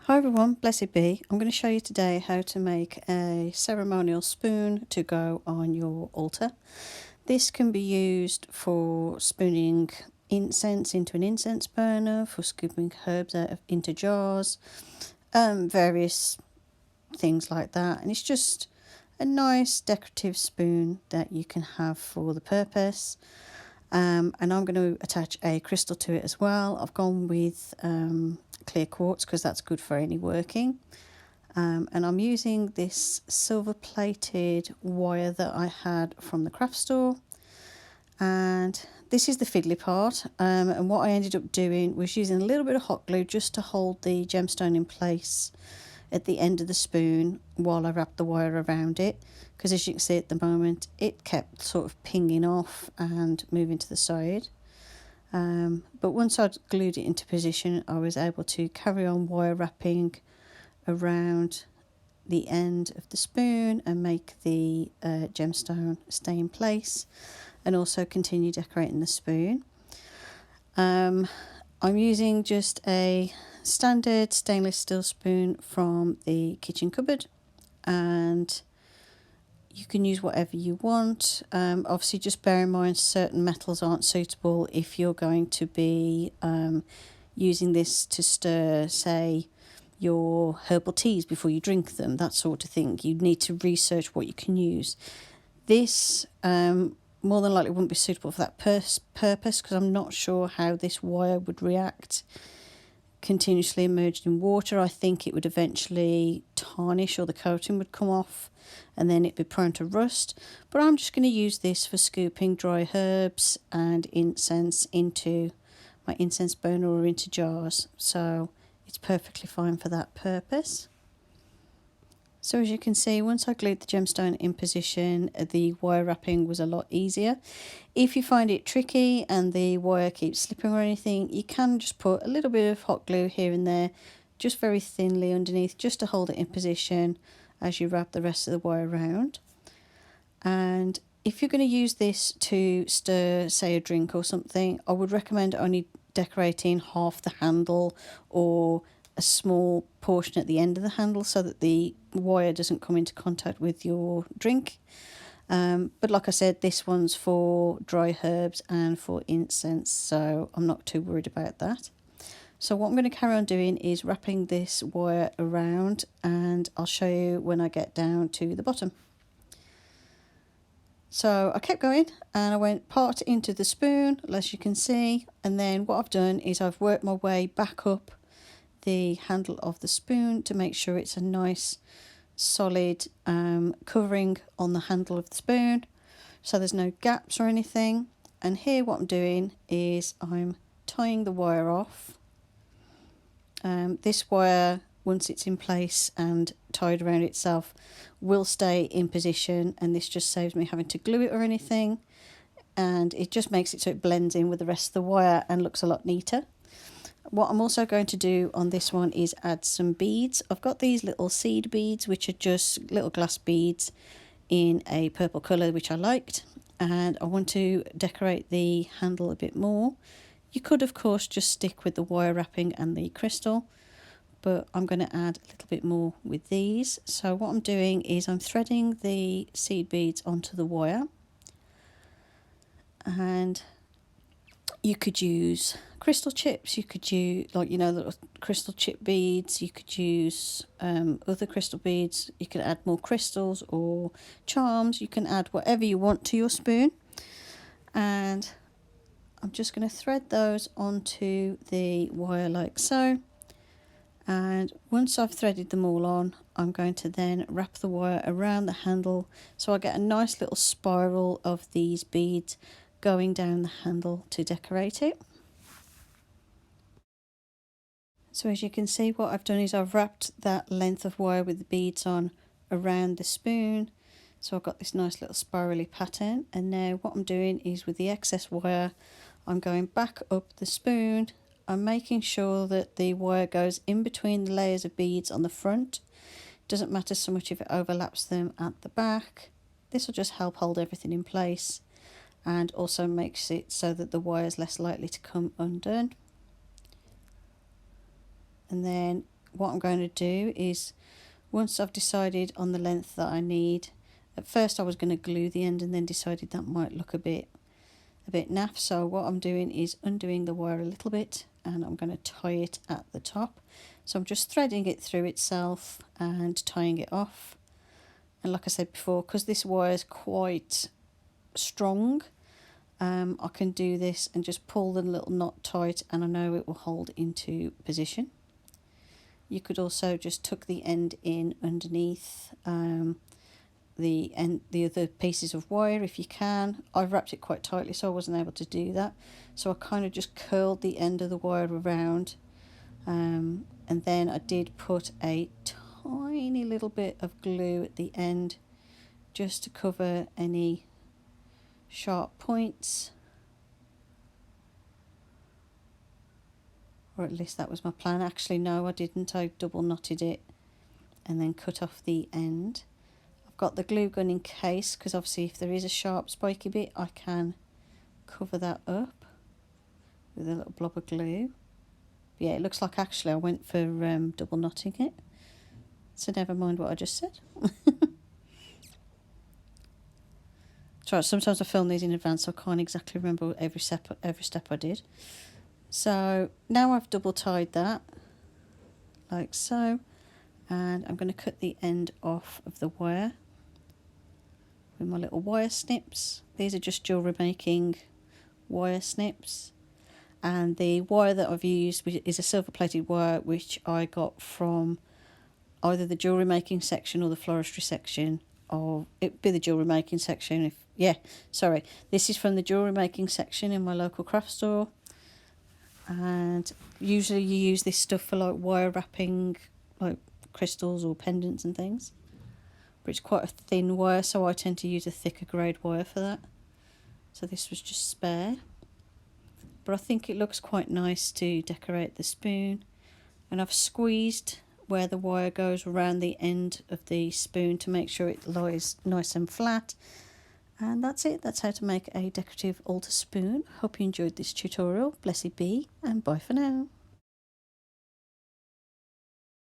Hi everyone, blessed be. I'm going to show you today how to make a ceremonial spoon to go on your altar. This can be used for spooning incense into an incense burner, for scooping herbs into jars, various things like that. And it's just a nice decorative spoon that you can have for the purpose. And I'm going to attach a crystal to it as well. I've gone with clear quartz because that's good for any working. And I'm using this silver plated wire that I had from the craft store. And this is the fiddly part. And what I ended up doing was using a little bit of hot glue just to hold the gemstone in place at the end of the spoon while I wrapped the wire around it, because as you can see at the moment it kept sort of pinging off and moving to the side. But once I'd glued it into position, I was able to carry on wire wrapping around the end of the spoon and make the gemstone stay in place, and also continue decorating the spoon. I'm using just a standard stainless steel spoon from the kitchen cupboard, and you can use whatever you want. Obviously just bear in mind certain metals aren't suitable if you're going to be using this to stir, say, your herbal teas before you drink them, that sort of thing. You need to research what you can use. This more than likely wouldn't be suitable for that purpose, because I'm not sure how this wire would react continuously immersed in water. I think it would eventually tarnish, or the coating would come off, and then it'd be prone to rust. But I'm just going to use this for scooping dry herbs and incense into my incense burner or into jars, so it's perfectly fine for that purpose. So as you can see, once I glued the gemstone in position, the wire wrapping was a lot easier. If you find it tricky and the wire keeps slipping or anything, you can just put a little bit of hot glue here and there, just very thinly underneath, just to hold it in position as you wrap the rest of the wire around. And if you're going to use this to stir, say, a drink or something, I would recommend only decorating half the handle or a small portion at the end of the handle, so that the wire doesn't come into contact with your drink. But like I said, this one's for dry herbs and for incense, so I'm not too worried about that. So what I'm going to carry on doing is wrapping this wire around, and I'll show you when I get down to the bottom. So I kept going and I went part into the spoon, as you can see, and then what I've done is I've worked my way back up the handle of the spoon to make sure it's a nice solid covering on the handle of the spoon, so there's no gaps or anything. And here what I'm doing is I'm tying the wire off. This wire, once it's in place and tied around itself, will stay in position, and this just saves me having to glue it or anything, and it just makes it so it blends in with the rest of the wire and looks a lot neater. What I'm also going to do on this one is add some beads. I've got these little seed beads, which are just little glass beads in a purple colour, which I liked, and I want to decorate the handle a bit more. You could, of course, just stick with the wire wrapping and the crystal, but I'm going to add a little bit more with these. So what I'm doing is I'm threading the seed beads onto the wire, and you could use crystal chips, you could use, like, little crystal chip beads, you could use other crystal beads, you could add more crystals or charms, you can add whatever you want to your spoon. And I'm just going to thread those onto the wire like so, and once I've threaded them all on, I'm going to then wrap the wire around the handle, so I get a nice little spiral of these beads going down the handle to decorate it. So as you can see, what I've done is I've wrapped that length of wire with the beads on around the spoon, so I've got this nice little spirally pattern. And now what I'm doing is, with the excess wire, I'm going back up the spoon. I'm making sure that the wire goes in between the layers of beads on the front. Doesn't matter so much if it overlaps them at the back. This will just help hold everything in place, and also makes it so that the wire is less likely to come undone. And then what I'm going to do is, once I've decided on the length that I need, at first I was going to glue the end and then decided that might look a bit naff. So what I'm doing is undoing the wire a little bit and I'm going to tie it at the top. So I'm just threading it through itself and tying it off. And like I said before, because this wire is quite strong, I can do this and just pull the little knot tight and I know it will hold into position. You could also just tuck the end in underneath the other pieces of wire if you can. I've wrapped it quite tightly so I wasn't able to do that. So I kind of just curled the end of the wire around, and then I did put a tiny little bit of glue at the end just to cover any sharp points, or at least that was my plan. Actually no, I didn't. I double knotted it and then cut off the end. I've got the glue gun in case, because obviously if there is a sharp spiky bit I can cover that up with a little blob of glue. Yeah, it looks like actually I went for double knotting it, so never mind what I just said. Sorry, sometimes I film these in advance so I can't exactly remember every step I did. So now I've double tied that like so, and I'm going to cut the end off of the wire with my little wire snips. These are just jewellery making wire snips, and the wire that I've used is a silver plated wire which I got from either the jewellery making section or the floristry section. Or it'd be the jewellery making section this is from the jewellery making section in my local craft store, and usually you use this stuff for like wire wrapping like crystals or pendants and things, but it's quite a thin wire so I tend to use a thicker grade wire for that. So this was just spare, but I think it looks quite nice to decorate the spoon. And I've squeezed where the wire goes around the end of the spoon to make sure it lies nice and flat. And that's it. That's how to make a decorative altar spoon. Hope you enjoyed this tutorial. Blessed be, and bye for now.